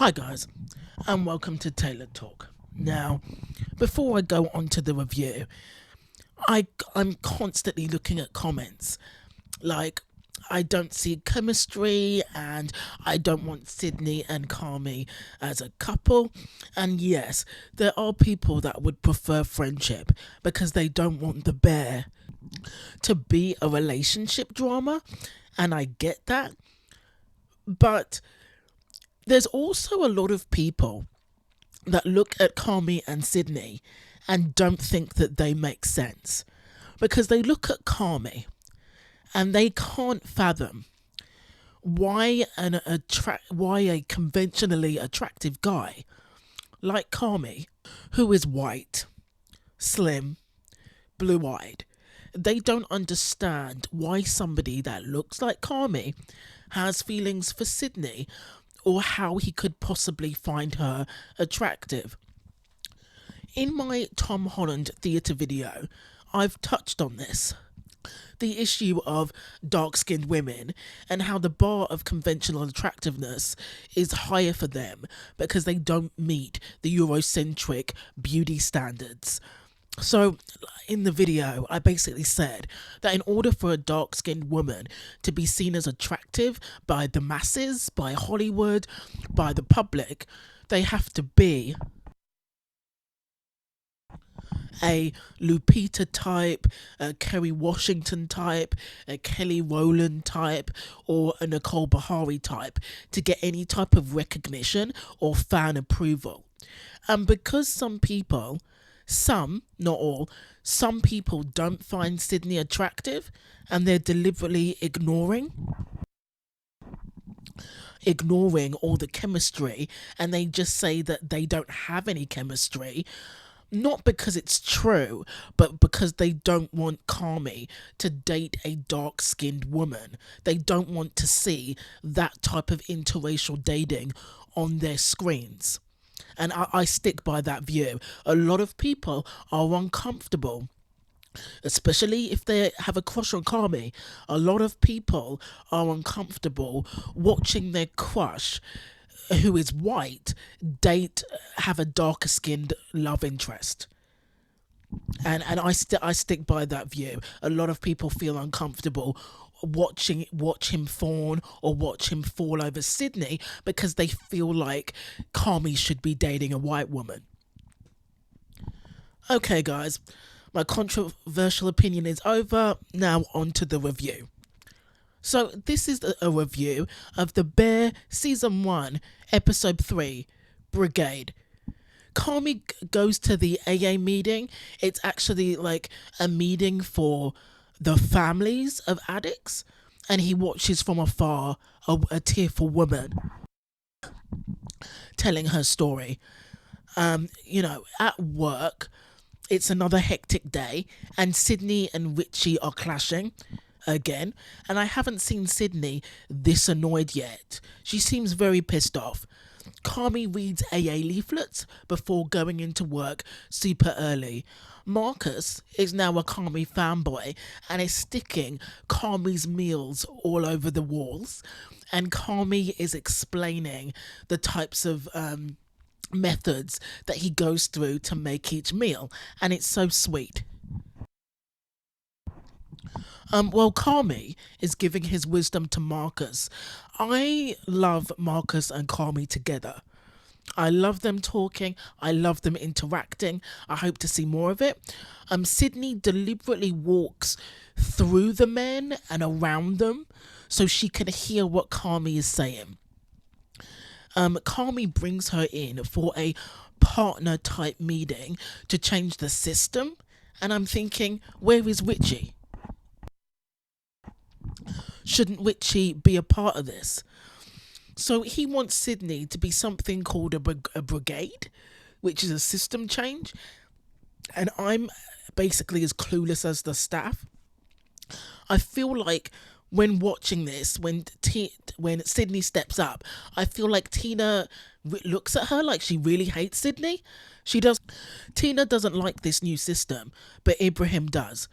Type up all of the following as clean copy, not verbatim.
Hi guys, and welcome to Tailored Talk. Now, before I go on to the review, I'm constantly looking at comments like I don't see chemistry and I don't want Sydney and Carmy as a couple. And yes, there are people that would prefer friendship because they don't want the bear to be a relationship drama, and I get that. But there's also a lot of people that look at Carmy and Sydney and don't think that they make sense because they look at Carmy and they can't fathom why a conventionally attractive guy like Carmy, who is white, slim, blue-eyed, they don't understand why somebody that looks like Carmy has feelings for Sydney or how he could possibly find her attractive. In my Tom Holland theatre video, I've touched on this. The issue of dark-skinned women and how the bar of conventional attractiveness is higher for them because they don't meet the Eurocentric beauty standards. So, in the video, I basically said that in order for a dark-skinned woman to be seen as attractive by the masses, by Hollywood, by the public, they have to be a Lupita type, a Kerry Washington type, a Kelly Rowland type, or a Nicole Bahari type to get any type of recognition or fan approval. And because some, not all, some people don't find Sydney attractive and they're deliberately ignoring all the chemistry, and they just say that they don't have any chemistry, not because it's true, but because they don't want Carmy to date a dark-skinned woman. They don't want to see that type of interracial dating on their screens. And I stick by that view. A lot of people are uncomfortable, especially if they have a crush on Carmy. A lot of people are uncomfortable watching their crush, who is white, have a darker skinned love interest. And I stick by that view. A lot of people feel uncomfortable watch him fawn or watch him fall over Sydney because they feel like Carmy should be dating a white woman. Okay guys, my controversial opinion is over. Now on to the review. So this is a review of The Bear Season 1, Episode 3, Brigade. Carmy goes to the AA meeting. It's actually like a meeting for the families of addicts, and he watches from afar a tearful woman telling her story. At work, it's another hectic day, and Sydney and Richie are clashing again, and I haven't seen Sydney this annoyed yet. She seems very pissed off. Carmy reads AA leaflets before going into work super early. Marcus is now a Carmy fanboy and is sticking Carmy's meals all over the walls, and Carmy is explaining the types of methods that he goes through to make each meal, and it's so sweet. Well, Carmy is giving his wisdom to Marcus. I love Marcus and Carmy together. I love them talking. I love them interacting. I hope to see more of it. Sydney deliberately walks through the men and around them so she can hear what Carmy is saying. Carmy brings her in for a partner type meeting to change the system, and I'm thinking, where is Richie? Shouldn't Richie be a part of this? So he wants Sydney to be something called a brigade, which is a system change, and I'm basically as clueless as the staff. I feel like when watching this, when Sydney steps up, I feel like Tina looks at her like she really hates Sydney. Tina doesn't like this new system, but Ibrahim does.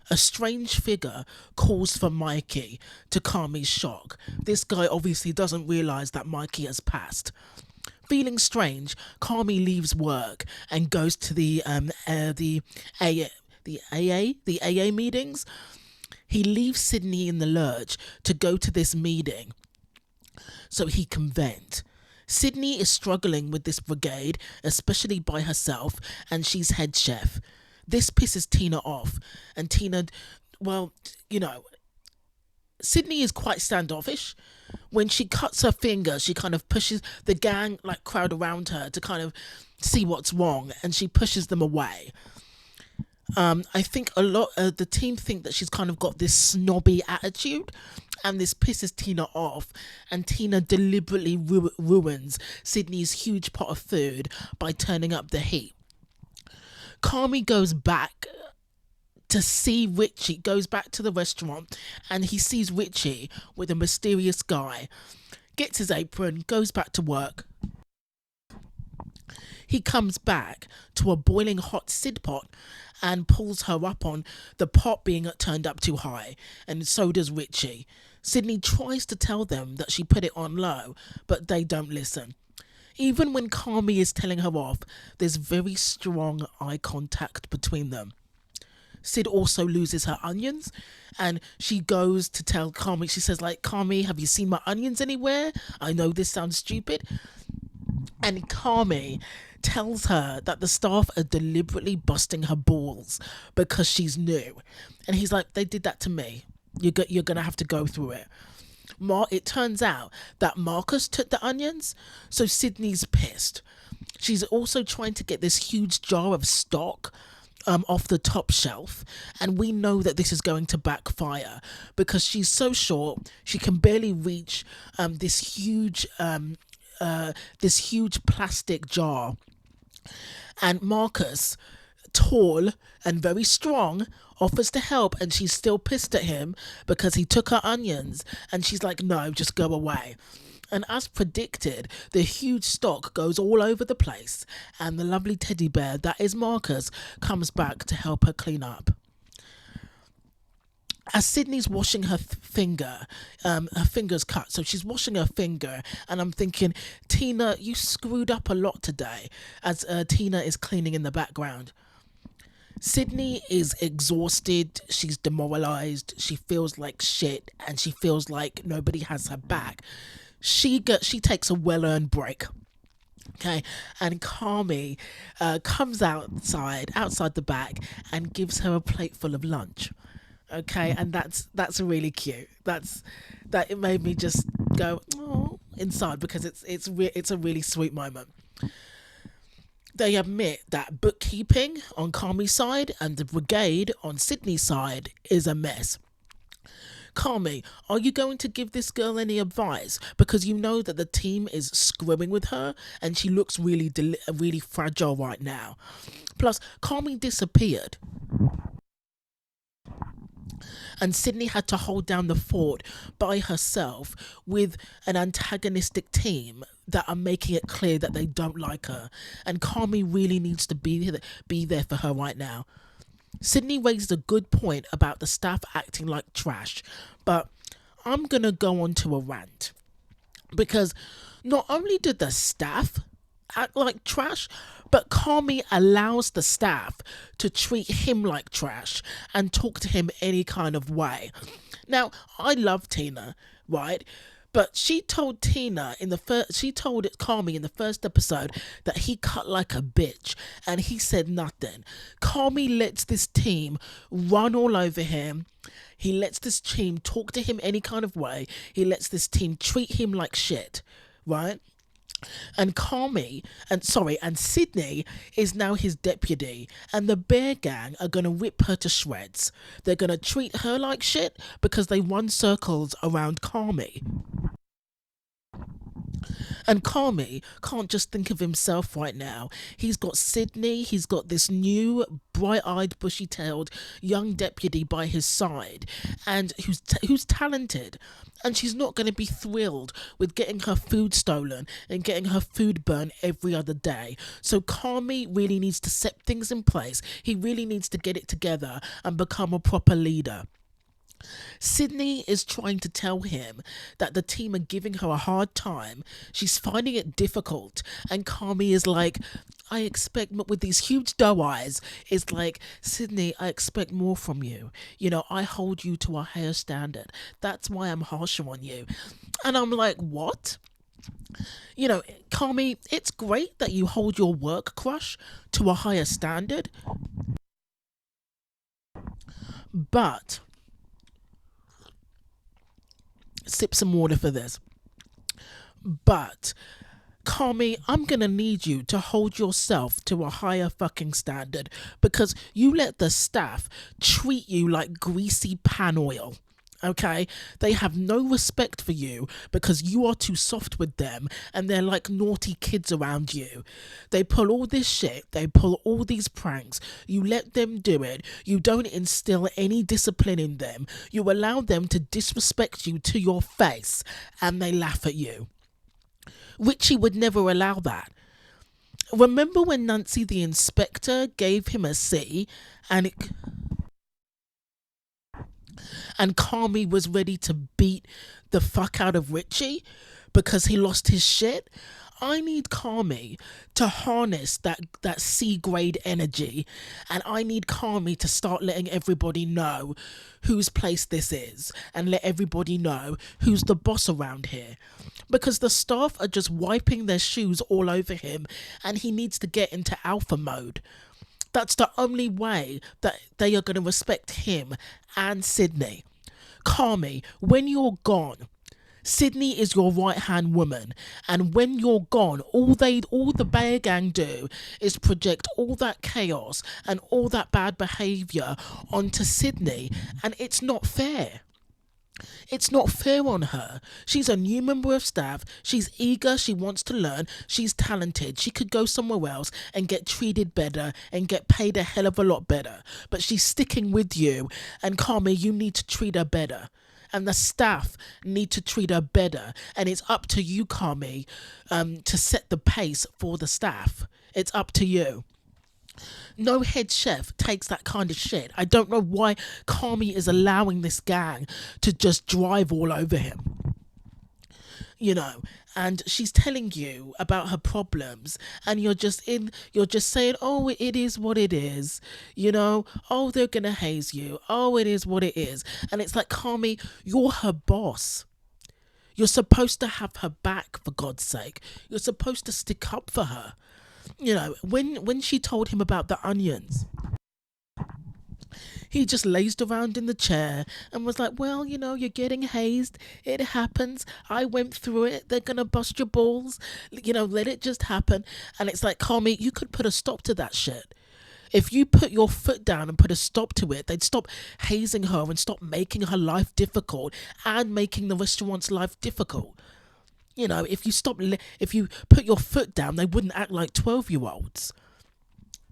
A strange figure calls for Mikey, to Carmy's shock. This guy obviously doesn't realise that Mikey has passed. Feeling strange, Carmy leaves work and goes to the AA meetings. He leaves Sydney in the lurch to go to this meeting so he can vent. Sydney is struggling with this brigade, especially by herself, and she's head chef. This pisses Tina off, and Tina, well, you know, Sydney is quite standoffish. When she cuts her finger, she kind of pushes the gang, like, crowd around her to kind of see what's wrong, and she pushes them away. I think a lot the team think that she's kind of got this snobby attitude, and this pisses Tina off, and Tina deliberately ruins Sydney's huge pot of food by turning up the heat. Carmy goes back to see Richie, goes back to the restaurant, and he sees Richie with a mysterious guy, gets his apron, goes back to work. He comes back to a boiling hot Sid pot and pulls her up on the pot being turned up too high, and so does Richie. Sydney tries to tell them that she put it on low, but they don't listen. Even when Carmy is telling her off, there's very strong eye contact between them. Sid also loses her onions, and she goes to tell Carmy, she says, like, Carmy, have you seen my onions anywhere? I know this sounds stupid. And Carmy tells her that the staff are deliberately busting her balls because she's new. And he's like, they did that to me. You're going to have to go through it. It turns out that Marcus took the onions, so Sydney's pissed. She's also trying to get this huge jar of stock off the top shelf, and we know that this is going to backfire because she's so short she can barely reach this huge plastic jar. And Marcus, tall and very strong, offers to help, and she's still pissed at him because he took her onions, and she's like, no, just go away. And as predicted, the huge stock goes all over the place, and the lovely teddy bear that is Marcus comes back to help her clean up. As Sydney's washing her finger, her finger's cut, so she's washing her finger, and I'm thinking, Tina, you screwed up a lot today, as Tina is cleaning in the background. Sydney is exhausted, she's demoralised, she feels like shit, and she feels like nobody has her back. She takes a well-earned break. Okay, and Carmy comes outside the back and gives her a plate full of lunch. Okay, and that's really cute. It made me just go inside because it's a really sweet moment. They admit that bookkeeping on Carmy's side and the brigade on Sydney's side is a mess. Carmy, are you going to give this girl any advice? Because you know that the team is screwing with her and she looks really fragile right now. Plus, Carmy disappeared. And Sydney had to hold down the fort by herself with an antagonistic team that are making it clear that they don't like her. And Carmy really needs to be there for her right now. Sydney raised a good point about the staff acting like trash, but I'm going to go on to a rant. Because not only did the staff act like trash, but Carmy allows the staff to treat him like trash and talk to him any kind of way. Now, I love Tina, right? But she told Carmy in the first episode that he cut like a bitch, and he said nothing. Carmy lets this team run all over him. He lets this team talk to him any kind of way. He lets this team treat him like shit, right? And Sydney is now his deputy, and the Bear Gang are going to rip her to shreds. They're going to treat her like shit because they run circles around Carmy. And Carmy can't just think of himself right now. He's got Sydney, he's got this new bright-eyed, bushy-tailed young deputy by his side, and who's talented. And she's not going to be thrilled with getting her food stolen and getting her food burned every other day. So Carmy really needs to set things in place. He really needs to get it together and become a proper leader. Sydney is trying to tell him that the team are giving her a hard time. She's finding it difficult. And Carmy is like, I expect, with these huge doe eyes, is like, Sydney, I expect more from you. You know, I hold you to a higher standard. That's why I'm harsher on you. And I'm like, what? You know, Carmy, it's great that you hold your work crush to a higher standard, but sip some water for this. But Carmy, I'm gonna need you to hold yourself to a higher fucking standard because you let the staff treat you like greasy pan oil. Okay, they have no respect for you because you are too soft with them and they're like naughty kids around you. They pull all this shit, they pull all these pranks, you let them do it, you don't instill any discipline in them, you allow them to disrespect you to your face and they laugh at you. Richie would never allow that. Remember when Nancy the inspector gave him a C and Carmy was ready to beat the fuck out of Richie because he lost his shit? I need Carmy to harness that C grade energy, and I need Carmy to start letting everybody know whose place this is and let everybody know who's the boss around here. Because the staff are just wiping their shoes all over him and he needs to get into alpha mode. That's the only way that they are going to respect him and Sydney. Carmy, when you're gone, Sydney is your right hand woman, and when you're gone, all the Bear Gang do is project all that chaos and all that bad behaviour onto Sydney, and it's not fair. It's not fair on her. She's a new member of staff. She's eager. She wants to learn. She's talented. She could go somewhere else and get treated better and get paid a hell of a lot better. But she's sticking with you. And Carmy, you need to treat her better. And the staff need to treat her better. And it's up to you, Carmy, to set the pace for the staff. It's up to you. No head chef takes that kind of shit. I don't know why Carmy is allowing this gang to just drive all over him. You know, and she's telling you about her problems, and you're just saying, oh, it is what it is, you know, oh, they're gonna haze you, oh, it is what it is. And it's like, Carmy, you're her boss. You're supposed to have her back, for God's sake. You're supposed to stick up for her. You know, when she told him about the onions, he just lazed around in the chair and was like, well, you know, you're getting hazed. It happens. I went through it. They're going to bust your balls. You know, let it just happen. And it's like, Carmy, you could put a stop to that shit. If you put your foot down and put a stop to it, they'd stop hazing her and stop making her life difficult and making the restaurant's life difficult. You know, if you put your foot down, they wouldn't act like 12-year-olds.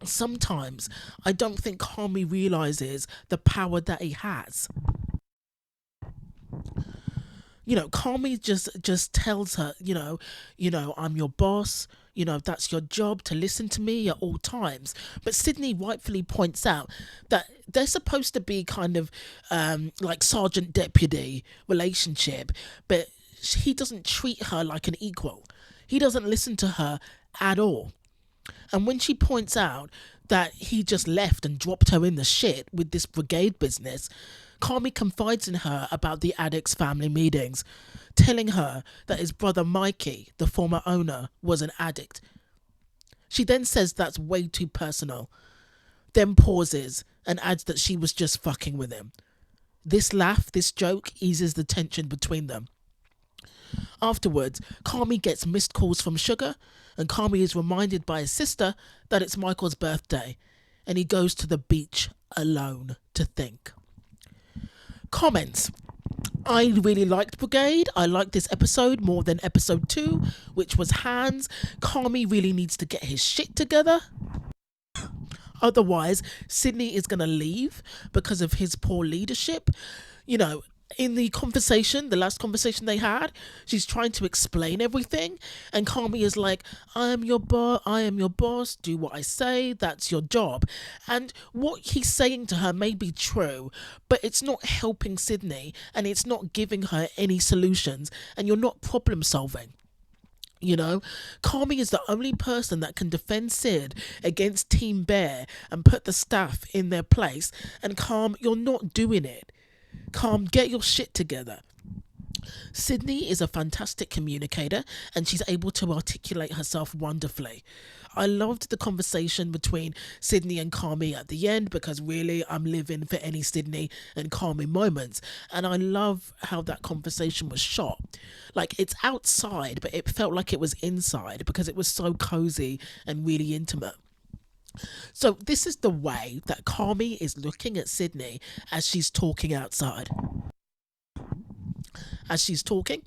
Sometimes I don't think Carmy realizes the power that he has. You know, Carmy just tells her, you know, I'm your boss. You know, that's your job to listen to me at all times. But Sydney rightfully points out that they're supposed to be kind of like sergeant deputy relationship, but he doesn't treat her like an equal. He doesn't listen to her at all. And when she points out that he just left and dropped her in the shit with this brigade business, Carmy confides in her about the addict's family meetings, telling her that his brother Mikey, the former owner, was an addict. She then says that's way too personal, then pauses and adds that she was just fucking with him. This laugh, this joke, eases the tension between them. Afterwards, Carmy gets missed calls from Sugar, and Carmy is reminded by his sister that it's Michael's birthday, and he goes to the beach alone to think. Comments. I really liked Brigade. I liked this episode more than episode 2, which was Hans. Carmy really needs to get his shit together. Otherwise, Sydney is going to leave because of his poor leadership. You know, in the conversation, the last conversation they had, she's trying to explain everything, and Carmy is like, "I am your boss. I am your boss. Do what I say. That's your job." And what he's saying to her may be true, but it's not helping Sydney, and it's not giving her any solutions, and you're not problem solving. You know, Carmy is the only person that can defend Sid against Team Bear and put the staff in their place. And Calm, you're not doing it. Calm, get your shit together. Sydney is a fantastic communicator and she's able to articulate herself wonderfully. I loved the conversation between Sydney and Carmy at the end because really I'm living for any Sydney and Carmy moments. And I love how that conversation was shot. Like it's outside, but it felt like it was inside because it was so cozy and really intimate. So this is the way that Carmy is looking at Sydney as she's talking outside. As she's talking,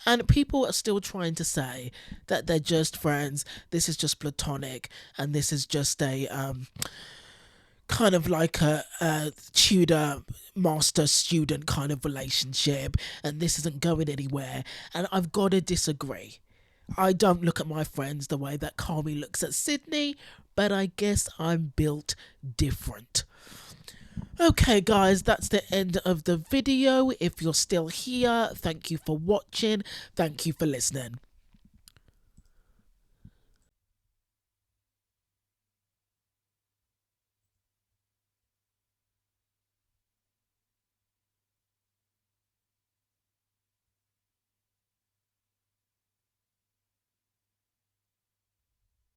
and people are still trying to say that they're just friends, this is just platonic, and this is just a kind of like a tutor master student kind of relationship, and this isn't going anywhere. And I've got to disagree. I don't look at my friends the way that Carmy looks at Sydney, but I guess I'm built different. Okay guys, that's the end of the video. If you're still here, thank you for watching. Thank you for listening.